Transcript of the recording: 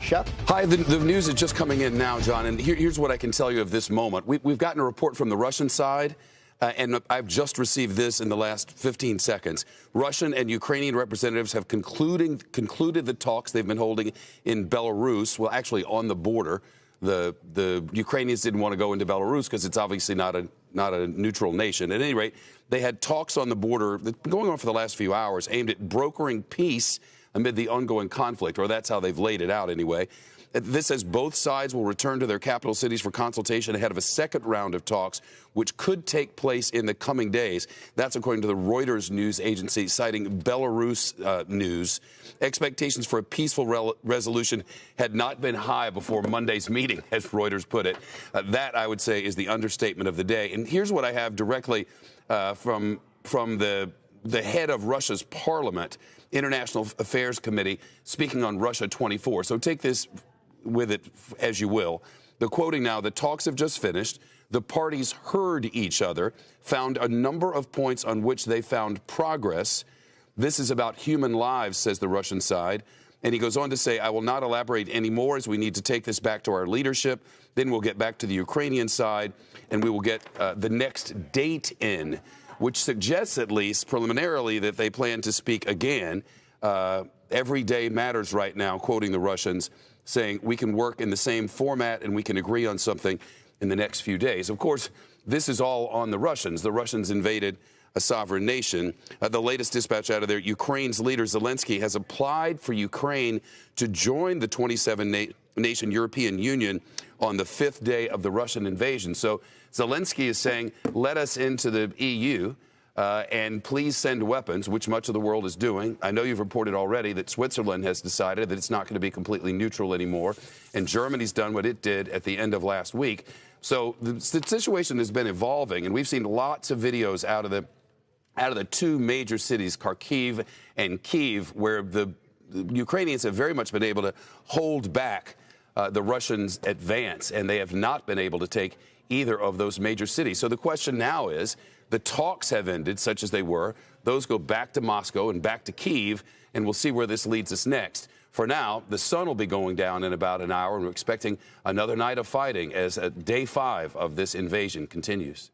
Chef? Hi, the news is just coming in now, John, and here's what I can tell you of this moment. We've gotten a report from the Russian side, and I've just received this in the last 15 seconds. Russian and Ukrainian representatives have concluded the talks they've been holding in Belarus, well, actually on the border. The Ukrainians didn't want to go into Belarus because it's obviously not a neutral nation. At any rate, they had talks on the border that have been going on for the last few hours aimed at brokering peace amid the ongoing conflict, or that's how they've laid it out anyway. This says both sides will return to their capital cities for consultation ahead of a second round of talks, which could take place in the coming days. That's according to the Reuters news agency, citing Belarus news. Expectations for a peaceful resolution had not been high before Monday's meeting, as Reuters put it. That, I would say, is the understatement of the day. And here's what I have directly from the head of Russia's parliament, International Affairs Committee, speaking on Russia 24. So take this with it as you will. The quoting now, the talks have just finished. The parties heard each other, found a number of points on which they found progress. This is about human lives, says the Russian side. And he goes on to say, I will not elaborate anymore as we need to take this back to our leadership. Then we'll get back to the Ukrainian side and we will get the next date in, which suggests, at least preliminarily, that they plan to speak again. Every day matters right now, quoting the Russians, saying we can work in the same format and we can agree on something in the next few days. Of course, this is all on the Russians. The Russians invaded a sovereign nation. The latest dispatch out of there, Ukraine's leader Zelensky has applied for Ukraine to join the 27-nation European Union on the 5th day of the Russian invasion. So Zelensky is saying, let us into the EU and please send weapons, which much of the world is doing. I know you've reported already that Switzerland has decided that it's not going to be completely neutral anymore, and Germany's done what it did at the end of last week. So the situation has been evolving, and we've seen lots of videos out of the two major cities, Kharkiv and Kyiv, where the Ukrainians have very much been able to hold back the Russians' advance, and they have not been able to take either of those major cities. So the question now is, the talks have ended, such as they were. Those go back to Moscow and back to Kyiv, and we'll see where this leads us next. For now, the sun will be going down in about an hour, and we're expecting another night of fighting as day 5 of this invasion continues.